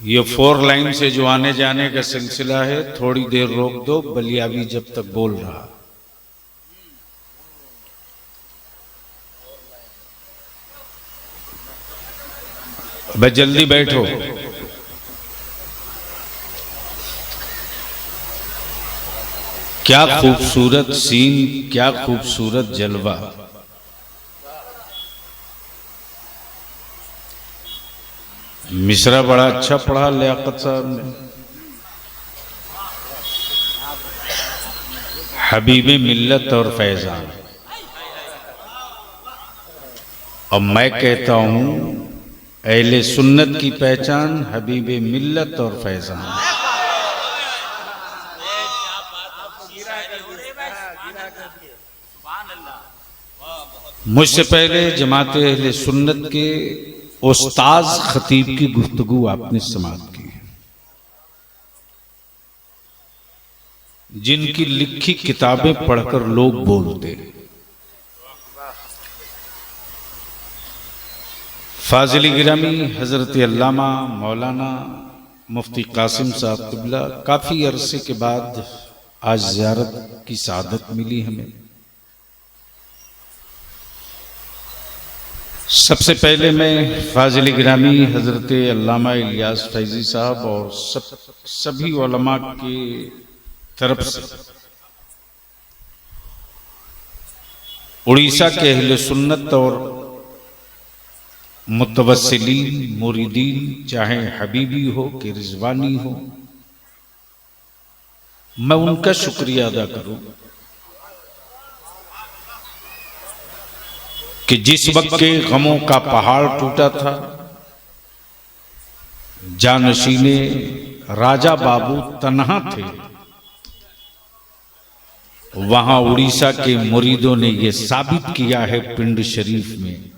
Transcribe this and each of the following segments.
ये 4 लाइन से जो आने जाने का सिलसिला है, थोड़ी देर रोक दो, बलियावी जब तक बोल रहा। भाई जल्दी बैठो। क्या खूबसूरत सीन, क्या खूबसूरत जलवा। मिसरा बड़ा अच्छा पढ़ा लियाकत साहब ने। हबीबे मिल्लत और फैजान। और मैं कहता हूं अहले सुन्नत की पहचान हबीबे मिल्लत और फैजान। मुझसे पहले जमाते अहले सुन्नत के उस्ताद खतीब की गुफ्तगू आपने समाप्त की, जिनकी लिखी किताबें पढ़कर लोग बोलते। फाजिल गिरामी हजरत अल्लामा मौलाना मुफ्ती कासिम साहब क़िबला, काफी अरसे के बाद आज ज़ियारत की सादत मिली हमें। सबसे पहले मैं फाजिल गिरामी हजरत अल्लामा इलियास फैजी साहब और सभी उलमा की तरफ से उड़ीसा के अहले सुन्नत और मुतवस्सिलीन मुरीदीन, चाहे हबीबी हो कि रिजवानी हो, मैं उनका शुक्रिया अदा करूं कि जिस वक्त के गमों का पहाड़ टूटा था, जानशीने राजा बाबू तन्हा थे, वहां उड़ीसा के मुरीदों ने यह साबित किया है पिंड शरीफ में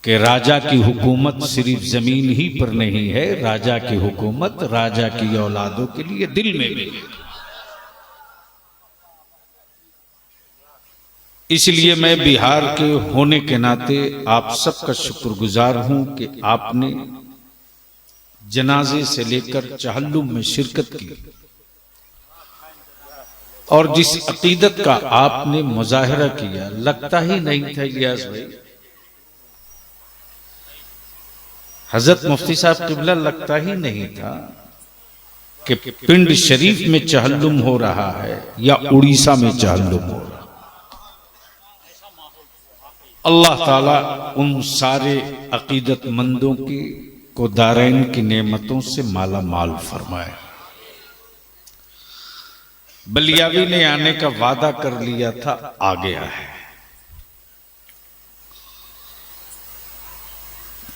कि राजा की हुकूमत सिर्फ जमीन ही पर नहीं है, राजा की हुकूमत राजा की औलादों के लिए दिल में भी है। इसलिए मैं बिहार के होने के नाते आप सबका शुक्रगुजार हूं कि आपने जनाजे से लेकर चहल्लुम में शिरकत की और जिस अकीदत का आपने मुजाहिरा किया, लगता ही नहीं था इलियास भाई, हजरत मुफ्ती साहब क़िबला, लगता ही नहीं था कि पिंड शरीफ में चहल्लुम हो रहा है या उड़ीसा में चहल्लुम हो रहा है। अल्लाह ताला उन सारे अकीदतमंदों की को दारैन की नेमतों से माला माल फरमाए। बलियावी ने आने का वादा कर लिया था, आ गया है।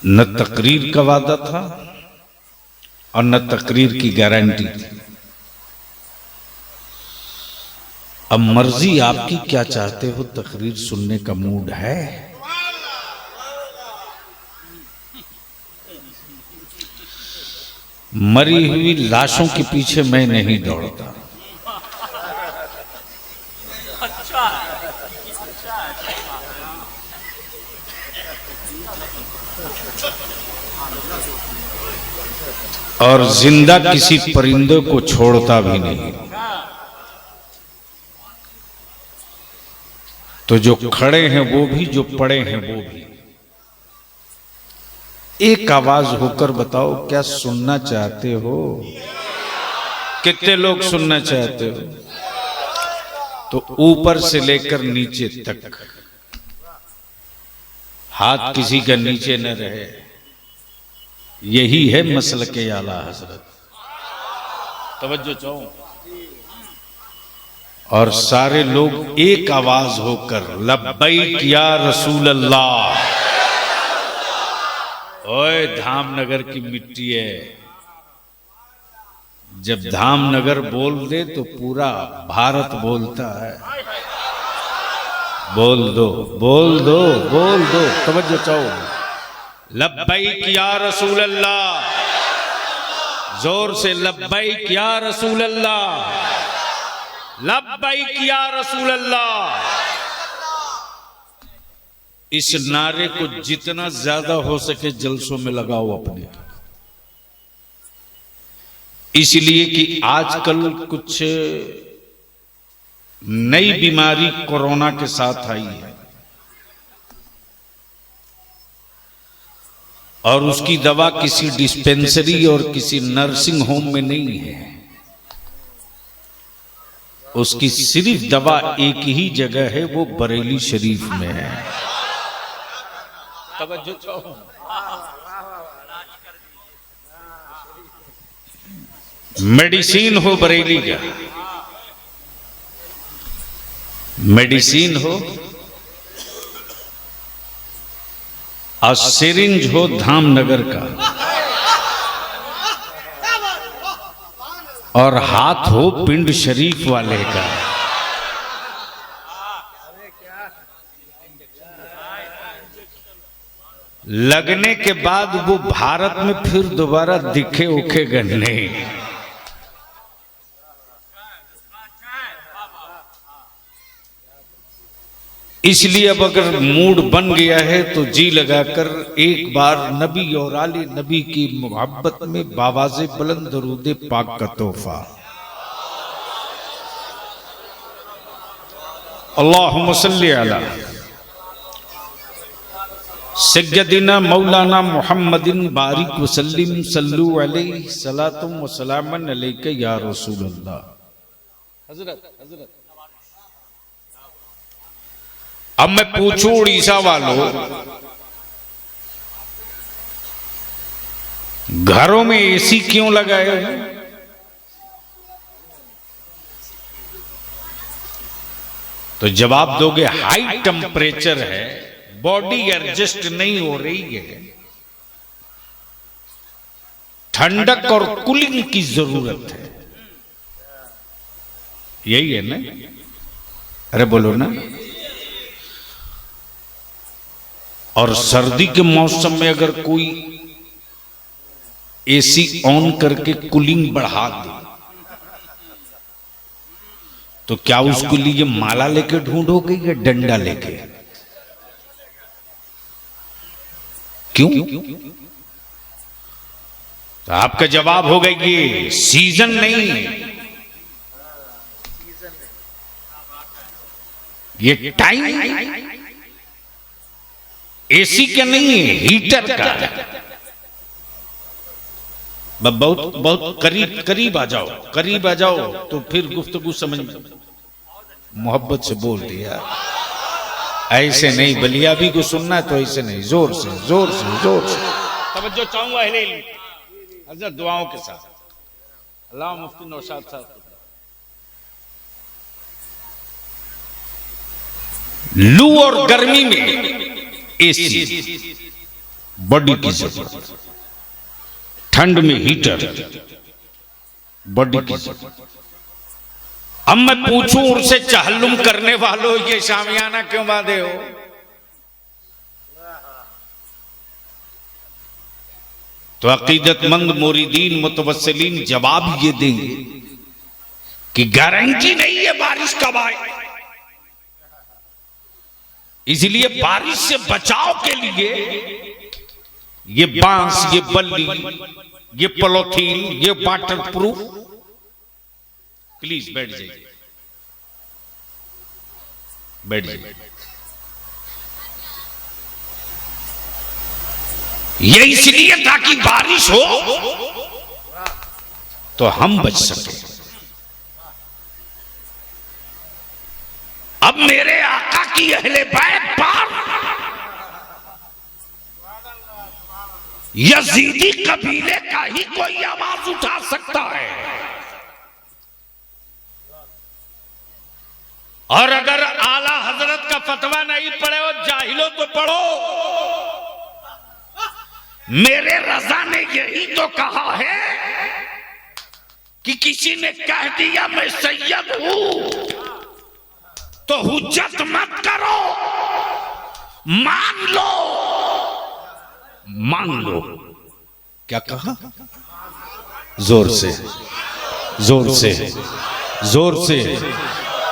न तकरीर का वादा था और न तकरीर की गारंटी थी। अब मर्जी आपकी, क्या चाहते हो? तकरीर सुनने का मूड है? मरी हुई लाशों के पीछे मैं नहीं दौड़ता। और जिंदा किसी परिंदे को छोड़ता भी नहीं। तो जो खड़े हैं वो भी, जो पड़े हैं वो भी, एक आवाज होकर बताओ, क्या सुनना चाहते हो? कितने लोग सुनना चाहते हो? तो ऊपर से लेकर नीचे तक हाथ किसी का नीचे न रहे। यही है मसलके आला हजरत। तवज्जो चाहो। और सारे लोग एक आवाज होकर लब्बैक या रसूल अल्लाह। ओए धामनगर की मिट्टी है, जब धामनगर बोल दे तो पूरा भारत बोलता है। बोल दो, बोल दो, बोल दो, तवज्जो चाहो। लब्बैक या रसूल अल्लाह, जोर से लब्बैक या रसूल अल्लाह, लब्बैक या रसूल अल्लाह। इस नारे को जितना ज्यादा हो सके जलसों में लगाओ अपने, इसलिए कि आजकल कुछ नई बीमारी कोरोना के साथ आई है और उसकी दवा किसी डिस्पेंसरी और किसी नर्सिंग होम में नहीं है। उसकी सिर्फ दवा एक ही जगह है, वो बरेली शरीफ में है। मेडिसिन हो बरेली का, मेडिसिन हो और सिरिंज हो धामनगर का, और हाथ हो पिंड शरीफ वाले का। लगने के बाद वो भारत में फिर दोबारा दिखे उखे गन्ने। इसलिए अब अगर मूड बन गया है तो जी लगाकर एक बार नबी और आले नबी की मोहब्बत में बावाज़े बुलंद दरूद पाक का तोहफा। अल्लाहुम्मा सल्ली अला सय्यदिना मौलाना मुहम्मदिन बारिक वसल्लिम सल्लु अलैहि सलातुम व सलामन अलैका या रसूल अल्लाह। हजरत अब मैं पूछूं उड़ीसा वालों, घरों में एसी क्यों लगाए हैं? तो जवाब दोगे हाई टेम्परेचर है, बॉडी एडजस्ट नहीं हो रही है, ठंडक और कूलिंग की जरूरत है। यही है ना? अरे बोलो ना। और सर्दी के मौसम में अगर कोई एसी ऑन करके कूलिंग बढ़ा दे तो क्या उसके लिए माला लेके ढूंढोगे या डंडा लेके? क्यों? तो आपका जवाब होगा ये सीजन नहीं है, ये टाइम एसी का नहीं है, हीटर का। बहुत बहुत करीब करीब आ जाओ, करीब आ जाओ तो फिर गुफ्तगू समझ में। मोहब्बत से बोल दिया, ऐसे नहीं, बलिया भी को सुनना है तो ऐसे नहीं, जोर से जोर से जोर से तवज्जो चाहूंगा हजरत दुआओं के साथ। अल्लाह मुफ्ती नौशाद साहब, लू और गर्मी में एसी बॉडी की जरूरत, ठंड में हीटर बॉडी की जरूरत। अब मैं पूछूं उनसे, चहल्लुम करने वालों ये शामियाना क्यों बांधे हो? तो अकीदतमंद मुरीदीन मुतवस्सिलीन जवाब ये देंगे कि गारंटी नहीं है बारिश कब आए, इसलिए बारिश से बचाव के लिए ये बांस, ये बल्ली, ये पॉलिथीन, ये वाटर प्रूफ। प्लीज बैठ जाइए, बैठ जाइए। ये इसलिए ताकि बारिश हो तो हम बच सके। अब मेरे आका की अहले बैत पर यजीदी कबीले का ही कोई आवाज उठा सकता है, और अगर आला हजरत का फतवा नहीं पढ़े हो जाहिलो तो पढ़ो। मेरे रजा ने यही तो कहा है कि किसी ने कह दिया मैं सैयद हूं तो हुज्जत मत करो, मान लो, मान लो। क्या कहा? जोर से जोर से जोर से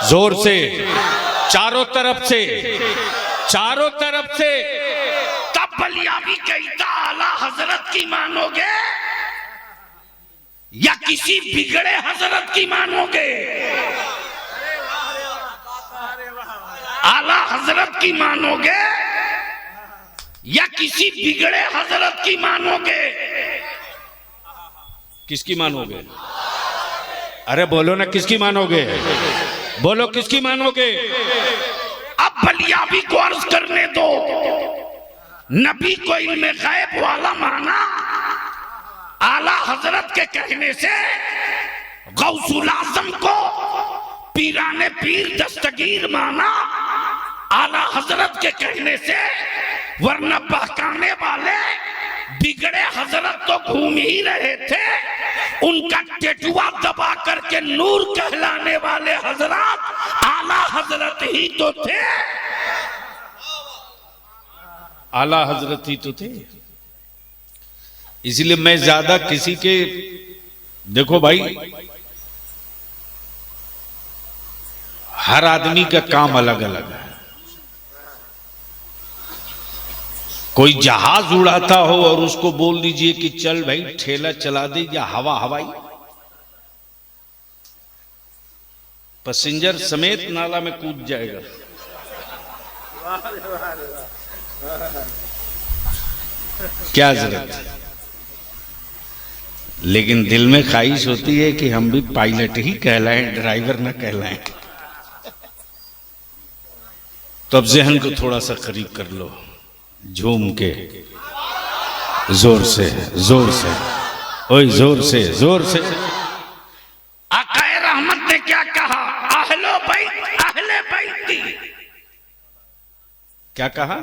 जोर से, चारों तरफ से चारों तरफ से। तब बलियाबी कहता आला हजरत की मानोगे या किसी बिगड़े हजरत की मानोगे? आला हजरत की मानोगे या किसी बिगड़े हजरत की मानोगे? किसकी मानोगे? अरे बोलो ना, किसकी मानोगे? बोलो किसकी मानोगे? अब बलियाबी को अर्ज करने दो। नबी को इल्मे गैब वाला माना, आला हजरत के कहने से गौसुल आजम को पीराने पीर दस्तगीर माना, आला हजरत के कहने से, वरना बहकाने वाले बिगड़े हजरत तो घूम ही रहे थे, उनका टेटुआ दबा करके नूर कहलाने वाले हजरत आला हजरत ही तो थे। आला हजरत ही तो थे। इसलिए मैं ज्यादा किसी के, देखो भाई, हर आदमी का काम अलग अलग है। कोई जहाज उड़ाता हो और उसको बोल दीजिए कि चल भाई ठेला चला दे या हवा हवाई, पैसेंजर समेत नाला में कूद जाएगा। क्या जरूरत है? लेकिन दिल में ख्वाहिश होती है कि हम भी पायलट ही कहलाएं, ड्राइवर ना कहलाएं। तो अब जहन को थोड़ा सा करीब कर लो, झूम के, जोर से, जोर से, ओए जोर से, जोर से। आकाए रहमत ने क्या कहा? अहलो बैत, अहले बैती। क्या कहा?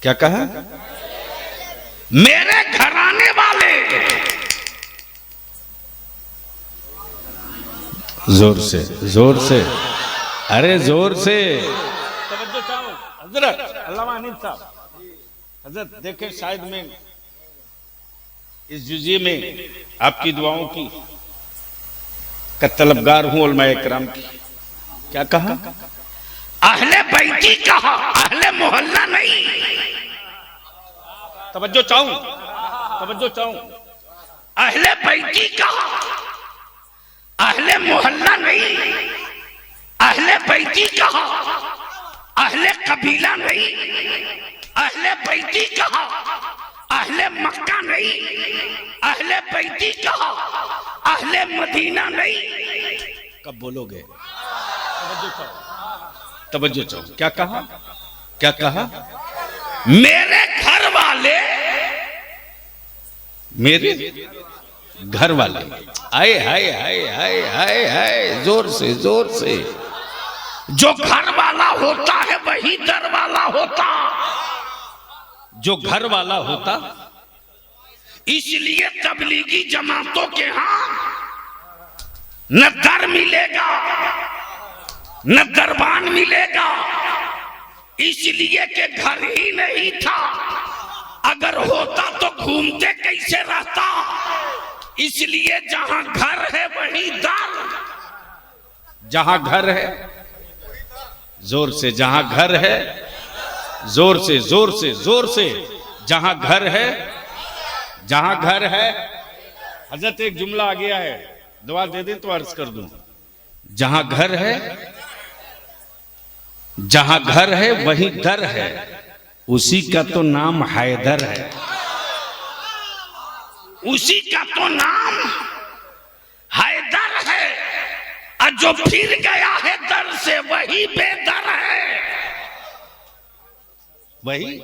क्या कहा? मेरे घराने वाले। जोर से, जोर से, अरे जोर से। तवज्जो चाहो हजरत, अल्लामा अनीस साहब, हजरत देखे शायद मैं इस जुज़िये में आपकी दुआओं की का तलबगार हूं, उलमाए किराम की। क्या कहा? अहले बैती कहा, अहले मोहल्ला नहीं। तवज्जो चाहूं, तवज्जो चाहूं। अहले बैती कहा, अहले मोहल्ला नहीं। अहले बैती कहा, अहले कबीला नहीं। अहले बैती कहा, अहले मक्का नहीं। अहले बैती कहा, अहले मदीना नहीं। कब बोलोगे? तवज्जो चाहो, तवज्जो चाहो। क्या कहा? क्या कहा? मेरे घर वाले, मेरे घर वाले। आए हाय हाय हाय हाय हाय, जोर से, जोर से। जो घर वाला होता है वही दर वाला होता। जो घर वाला होता, इसलिए तबलीगी जमातों के यहां न दर मिलेगा न दरबान मिलेगा, इसलिए कि घर ही नहीं था। अगर होता तो घूमते कैसे रहता? इसलिए जहां घर है वही दर। जहां घर है, जोर से, जहां घर है, जोर से, जोर से, जोर से, जहां घर है, जहां घर है। हजरत एक जुमला आ गया है, दुआ दे दें तो अर्ज कर दूं। जहां घर है, जहां घर है वही दर है, उसी का तो नाम हैदर है। उसी का तो नाम हैदर है, और जो फिर गया है दर से वही बेदर है। वही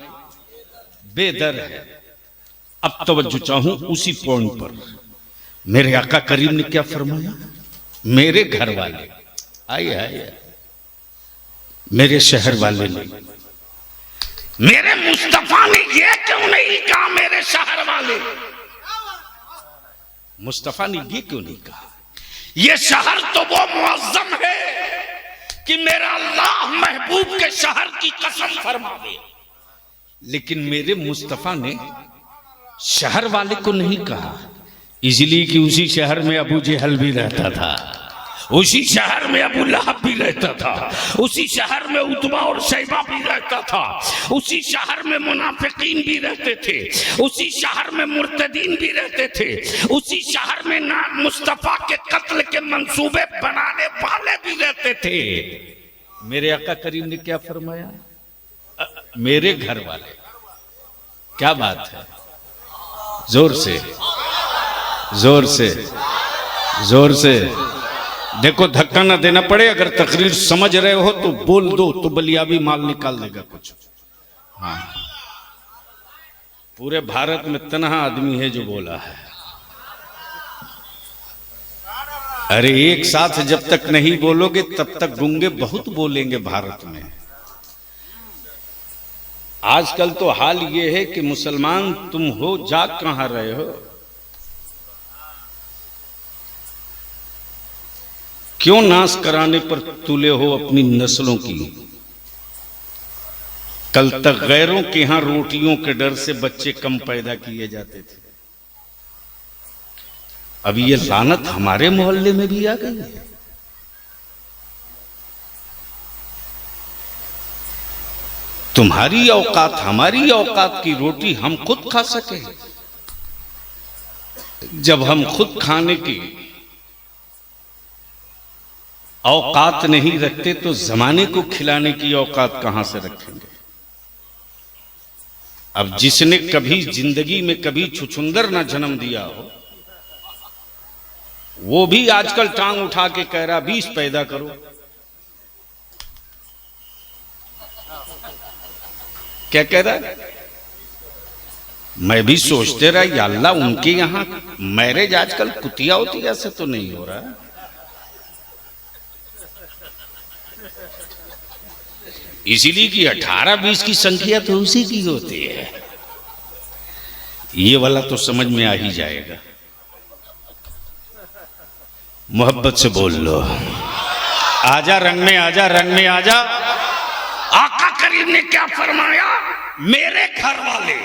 बेदर है। अब तवज्जो चाहूं उसी पॉइंट पर। मेरे आका करीम ने क्या फरमाया? मेरे घर वाले, आइए आइए, मेरे शहर वाले नहीं। मेरे मुस्तफा ने ये क्यों नहीं कहा मेरे शहर वाले? मुस्तफा ने ये क्यों नहीं कहा? ये शहर तो वो मुअज्जम है कि मेरा अल्लाह महबूब के शहर की कसम फरमावे। लेकिन मेरे मुस्तफा ने शहर वाले को नहीं कहा, इसलिए कि उसी शहर में अबू जहल भी रहता था, उसी शहर में अबू लहब भी रहता था, उसी शहर में उतबा और शैबा भी रहता था, उसी शहर में मुनाफिकीन भी रहते थे, उसी शहर में मुर्तदीन भी रहते थे, उसी शहर में ना मुस्तफा के कत्ल के मंसूबे बनाने वाले भी रहते थे। मेरे आका करीम ने क्या फरमाया? मेरे घर वाले। क्या बात है? जोर से, जोर से, जोर से। देखो धक्का ना देना पड़े, अगर तकरीर समझ रहे हो तो बोल दो, तो बलियाबी माल निकाल देगा कुछ। हाँ, पूरे भारत में तन्हा आदमी है जो बोला है। अरे एक साथ जब तक नहीं बोलोगे तब तक गूंगे बहुत बोलेंगे भारत में। आजकल तो हाल ये है कि मुसलमान तुम हो, जाग कहां रहे हो? क्यों नाश कराने पर तुले हो अपनी नस्लों की? कल तक गैरों के यहां रोटियों के डर से बच्चे कम पैदा किए जाते थे, अब ये लानत हमारे मोहल्ले में भी आ गई है। तुम्हारी औकात, हमारी औकात की रोटी हम खुद खा सके। जब हम खुद खाने की औकात नहीं रखते तो जमाने को खिलाने की औकात कहां से रखेंगे? अब जिसने कभी जिंदगी में कभी छुछुंदर ना जन्म दिया हो, वो भी आजकल टांग उठा के कह रहा 20 पैदा करो। क्या कह रहा है? मैं भी सोचते रहा या अल्लाह, उनके यहां मैरिज आजकल कुतिया उतिया से तो नहीं हो रहा है। इसीलिए कि 18-20 की संख्या तो उसी की होती है। ये वाला तो समझ में आ ही जाएगा। मोहब्बत से बोल लो, आजा रंग में, आजा रंग में, आजा। आका करीम ने क्या फरमाया? मेरे घर वाले,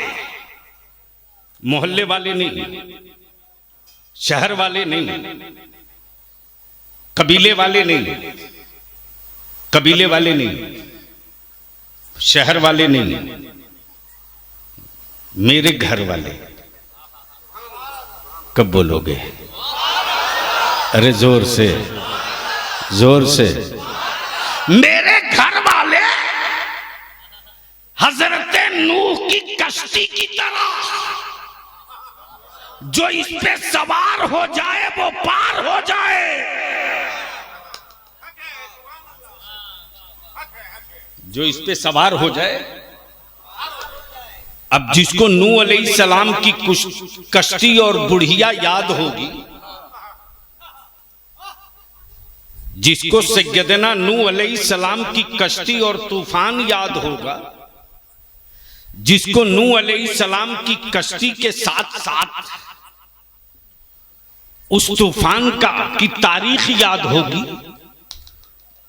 मोहल्ले वाले नहीं, शहर वाले नहीं, कबीले वाले नहीं, कबीले वाले नहीं, शहर वाले नहीं, मेरे घर वाले। कब बोलोगे? अरे जोर से, जोर से। मेरे घर वाले हजरत नूह की कश्ती की तरह, जो इस पे सवार हो जाए वो पार हो जाए। जो इस पे सवार हो जाए। अब जिसको नूह अलैहिस्सलाम की कश्ती और बुढ़िया याद होगी, जिसको सैयदना नूह अलैहिस्सलाम की कश्ती और तूफान याद होगा, जिसको नूह अलैहिस्सलाम की कश्ती के साथ साथ उस तूफान की तारीख याद होगी,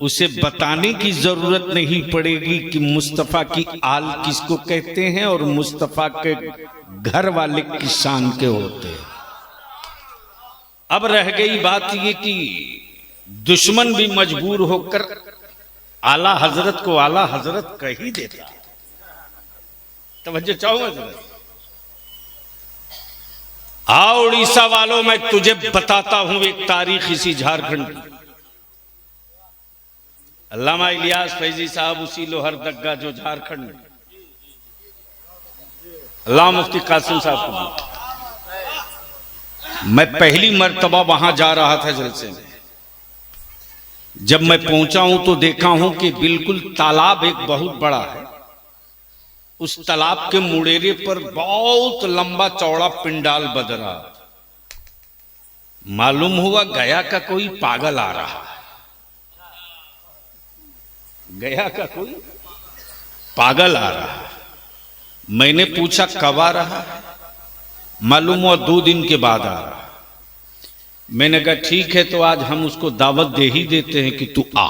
उसे बताने की जरूरत नहीं पड़ेगी कि मुस्तफा की आल किसको कहते हैं और मुस्तफा के घर वाले किस शान के होते हैं। अब रह गई बात ये कि दुश्मन भी मजबूर होकर आला हजरत को आला हजरत कह ही देता। तवज्जो चाहूंगा जरा। आओ उड़ीसा वालों, मैं तुझे बताता हूं एक तारीख इसी झारखंड की। अल्लामा इलियास फैजी साहब उसी लोहरदग्गा जो झारखंड में, अल्लाह मुफ्ती कासिम साहब को, मैं पहली मर्तबा वहां जा रहा था जलसे में। जब मैं पहुंचा हूं तो देखा हूं कि बिल्कुल तालाब एक बहुत बड़ा है, उस तालाब के मुड़ेरे पर बहुत लंबा चौड़ा पिंडाल बन रहा। मालूम हुआ गया का कोई पागल आ रहा, गया का कोई पागल आ रहा। मैंने पूछा कब आ रहा? मालूम हुआ 2 दिन के बाद आ रहा। मैंने कहा ठीक है, तो आज हम उसको दावत दे ही देते हैं कि तू आ।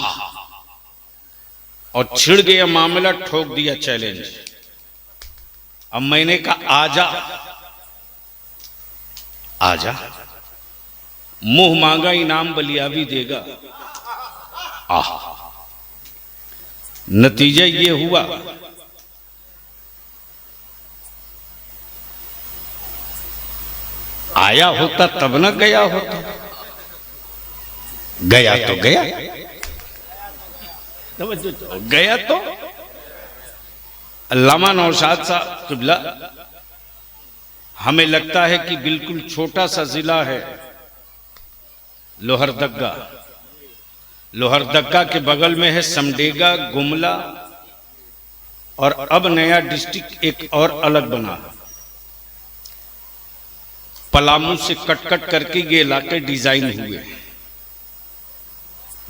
और छिड़ गया मामला, ठोक दिया चैलेंज। अब मैंने कहा आजा, आजा। मुंह मांगा इनाम बलियाबी देगा। आह, नतीजा ये हुआ आया होता तब ना गया होता, गया तो गया, गया तो। अल्लामा नौशाद साहब किबला, हमें लगता है कि बिल्कुल छोटा सा जिला है लोहरदग्गा। लोहरदग्गा के बगल में है समडेगा, गुमला, और अब नया डिस्ट्रिक्ट एक और अलग बना। पलामू से कट कट करके ये इलाके डिजाइन हुए।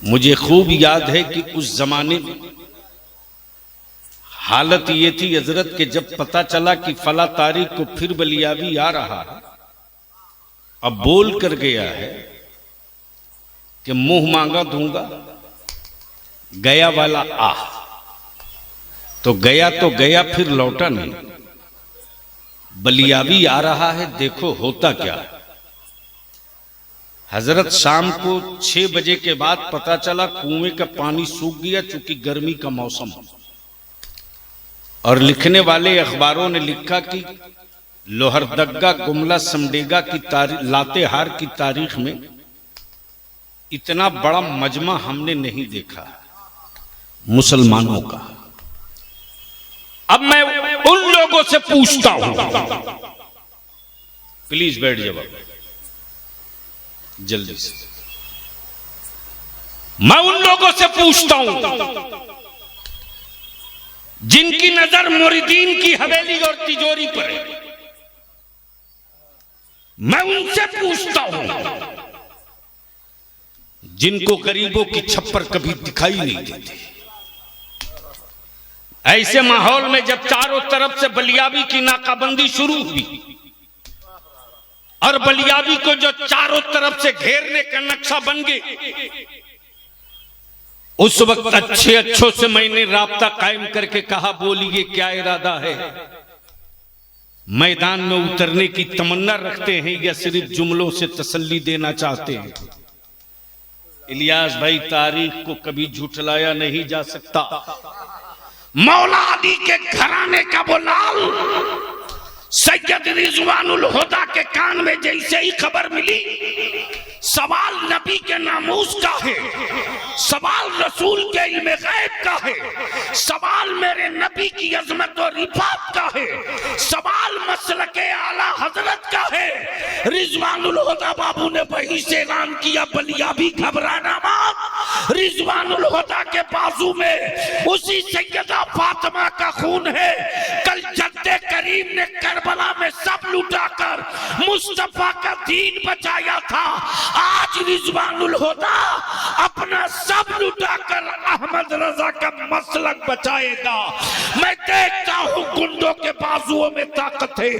मुझे खूब याद है कि उस जमाने में हालत ये थी हजरत के जब पता चला कि फला तारीख को फिर बलियाबी आ रहा है, अब बोल कर गया है कि मुंह मांगा दूंगा, गया वाला आ, तो गया फिर लौटा नहीं। बलियाबी आ रहा है, देखो होता क्या। हजरत शाम को 6 बजे के बाद पता चला कुएं का पानी सूख गया, चूंकि गर्मी का मौसम। और लिखने वाले अखबारों ने लिखा कि लोहरदग्गा, गुमला, समडेगा की तारीख, लातेहार की तारीख में इतना बड़ा मजमा हमने नहीं देखा मुसलमानों का। अब मैं उन लोगों से पूछता हूं, प्लीज बैठ जाओ जल्दी से। मैं उन लोगों से पूछता हूं जिनकी नजर मुरीदीन की हवेली और तिजोरी पर है। मैं उनसे पूछता हूं जिनको गरीबों की छप्पर कभी दिखाई नहीं देती। ऐसे माहौल में जब चारों तरफ से बलियाबी की नाकाबंदी शुरू हुई और बलियाबी को जो चारों तरफ से घेरने का नक्शा बन गए, उस वक्त अच्छों से मैंने राब्ता कायम करके कहा, बोलिए क्या इरादा है, मैदान में उतरने की तमन्ना रखते हैं या सिर्फ जुमलों से तसल्ली देना चाहते हैं। इलियास भाई, तारीख को कभी झुठलाया नहीं जा सकता। मौला अली के घराने का वो लाल सैयद रिजवानुल हुदा के कान में जैसे ही खबर मिली, सवाल नबी के नामूस का है, सवाल रसूल के इल्म गैब का है, सवाल मेरे नबी की अजमत और रिफात का है, सवाल मसलके आला हजरत का है। रिजवानुल हुदा बाबू ने वही से ऐलान किया, बलियाबी घबराना मत, रिजवानुल हुदा के बाजू में उसी सैयदा फातिमा का खून है। कल जद्दे करीम ने करबला में सब लुटाकर मुस्तफा का दीन बचाया था, आज रिजवानुल हुदा अपना सब लुटाकर अहमद रजा का मसलक बचाएगा। मैं देखता हूं गुंडों के बाजुओं में ताकत है,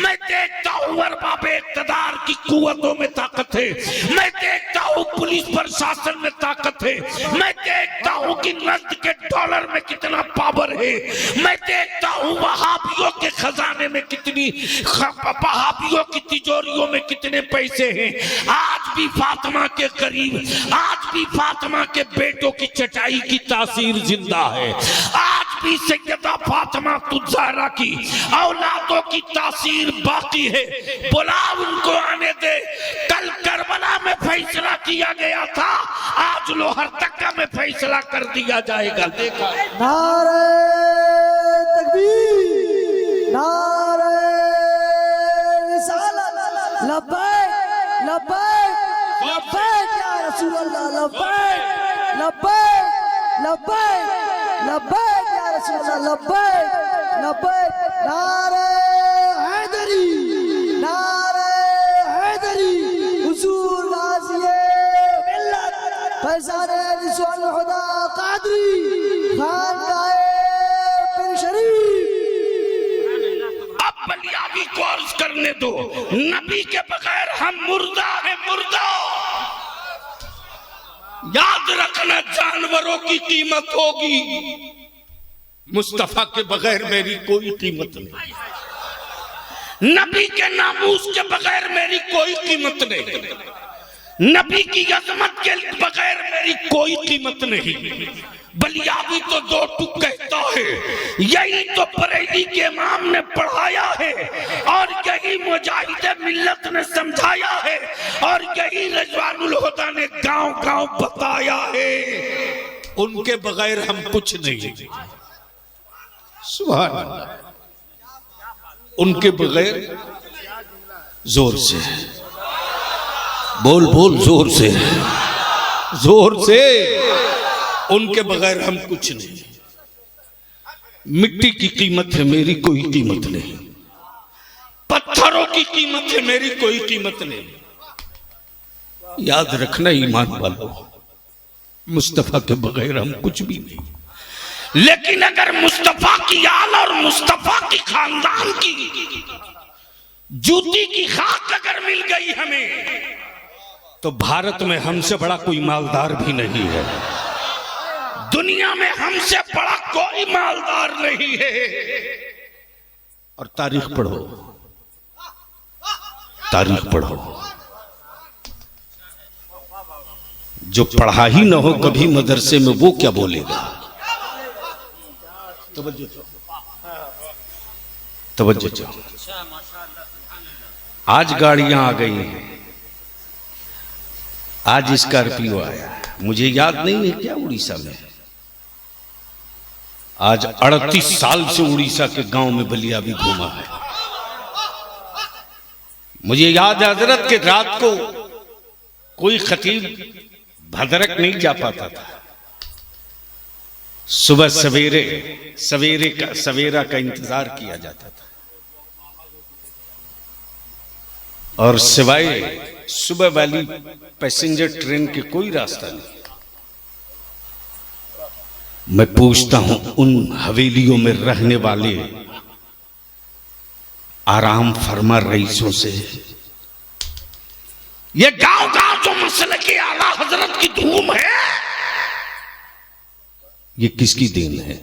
मैं देखता हूं अरबाब इक़्तिदार की कुव्वतों में ताकत है, मैं देखता हूं पुलिस प्रशासन में ताकत है, मैं देखता हूं कि नस्द के डॉलर में कितना पावर है, मैं देखता हूं वहाबियों के खजाने में कितनी, वहाबियों की तिजोरियों में कितने पैसे हैं। आज भी फातिमा के करीब, आज भी फातिमा के बेटों की चटाई की तासीर जिंदा है, आज भी सैयदा फातिमा तुज़हरा की औलादों की तासीर बाकी है। बुला उनको आने दे। कल करबला में फैसला किया गया था, आज लोहरदग्गा में फैसला कर दिया जाएगा। देखा, नारे तकबीर, नारे रिसालत, लब्बैक लब्बैक लब्बैक या रसूल अल्लाह, लब्बैक लब्बैक लब्बैक लब्बैक या रसूल अल्लाह, लब्बैक लब्बैक। नारे हैदरी, नारे हैदरी, हुजूर गाज़िए मिल्लत फैज़ान रिज़वानुल हुदा क़ादरी खानकाए पीर शरीफ। अब बलियाबी को अर्ज करने दो, नबी के बगैर हम मुर्दा है, मुर्दा। याद रखना, जानवरों की कीमत होगी, मुस्तफा के बगैर मेरी कोई कीमत नहीं, नबी के नामूस के बगैर मेरी कोई कीमत नहीं। नबी की अजमत के बगैर मेरी कोई कीमत नहीं। बलियावी तो दो टुक कहता है, यही तो बरेली के इमाम ने पढ़ाया है, और यही मुजाहिद मिल्लत ने समझाया है, और यही रिजवानुल हुदा ने गांव गांव बताया है। उनके बगैर हम कुछ नहीं। सुभान अल्लाह। उनके बगैर, जोर से बोल बोल, जोर से जोर से, उनके बगैर हम कुछ नहीं। मिट्टी की कीमत है, मेरी कोई कीमत नहीं। पत्थरों की कीमत है, मेरी कोई कीमत नहीं। याद रखना ईमान वालों, मुस्तफा के बगैर हम कुछ भी नहीं। लेकिन अगर मुस्तफा की आल और मुस्तफा की खानदान की जूती की खाक अगर मिल गई हमें, तो भारत में हमसे बड़ा कोई मालदार भी नहीं है, दुनिया में हमसे बड़ा कोई मालदार नहीं है। और तारीख पढ़ो, तारीख पढ़ो। जो पढ़ा ही ना हो कभी मदरसे में, वो क्या बोलेगा? तवज्जो चाहो। आज गाड़ियां आ गई हैं, आज स्कॉर्पियो आया, मुझे याद नहीं है क्या उड़ीसा में। आज 38 साल से उड़ीसा के गांव में बलिया भी घूमा है। मुझे याद है हजरत के रात को कोई खतीब भद्रक नहीं जा पाता था, सुबह सवेरा का इंतजार किया जाता था, और सिवाय सुबह वाली पैसेंजर ट्रेन के कोई रास्ता नहीं। मैं पूछता हूं उन हवेलियों में रहने वाले आराम फरमा रईसों से, ये गांव गांव जो मसले के आला हजरत की धूम है, ये किसकी देन है?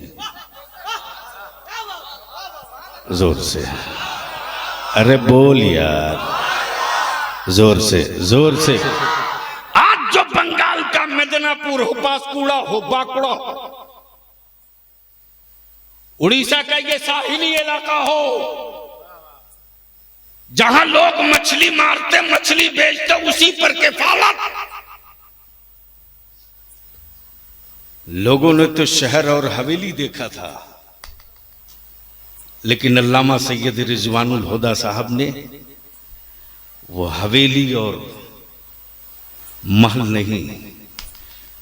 जोर से, अरे बोल यार, जोर से जोर से। आज जो बंगाल का मिदनापुर हो, बांसकुड़ा हो, बांकुड़ा, उड़ीसा का ये साहिली इलाका हो, जहां लोग मछली मारते, मछली बेचते, उसी पर किफालत। लोगों ने तो शहर और हवेली देखा था, लेकिन अल्लामा सैयद रिजवानुल हुदा साहब ने वो हवेली और महल नहीं,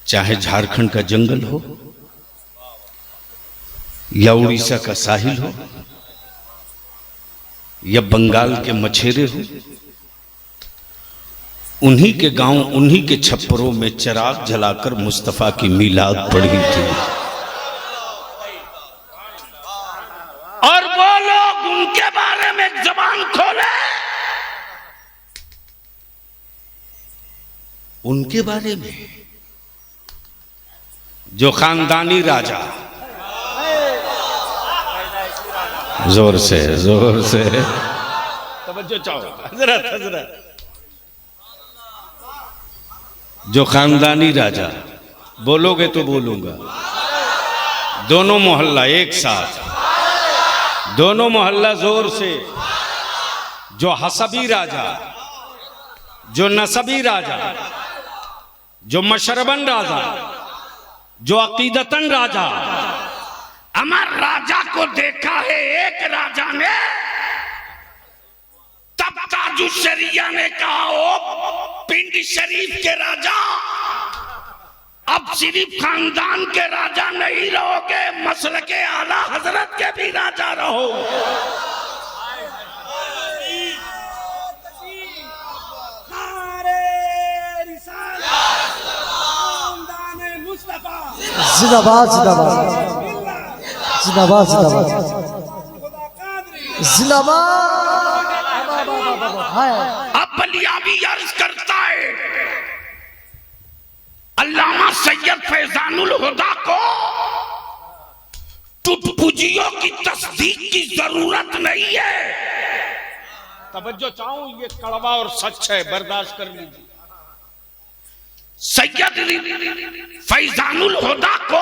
चाहे झारखंड का जंगल हो या उड़ीसा का साहिल हो या बंगाल के मछेरे हो, उन्हीं के गांव, उन्हीं के छप्परों में चिराग जलाकर मुस्तफा की मीलाद पढ़ी थी। और वो लोग उनके बारे में जबान खोले, उनके बारे में जो खानदानी राजा, जोर से जोर से तवज्जो चाहो हजरत, हजरत, जो खानदानी राजा, बोलोगे तो बोलूंगा, दोनों मोहल्ला एक साथ, दोनों मोहल्ला जोर से, जो हसबी राजा, जो नसबी राजा, जो मशरबन राजा, जो अकीदतन राजा, अमर राजा को देखा है एक राजा ने, तब ताजु शरिया ने कहा, ओ पिंड शरीफ के राजा, अब सिर्फ खानदान के राजा नहीं रहोगे, मसल के आला हजरत के भी राजा रहो। जिंदाबाद जिंदाबाद जिंदाबाद जिंदाबाद जिंदाबाद। अब बलियावी अर्ज करता है, अल्लामा सैयद फैजानुल हुदा को टुटपुजियों की तस्दीक की जरूरत नहीं है। तवज्जो चाहूं, ये कड़वा और सच है, बर्दाश्त कर लीजिए। सैयद फैजानुल हुदा को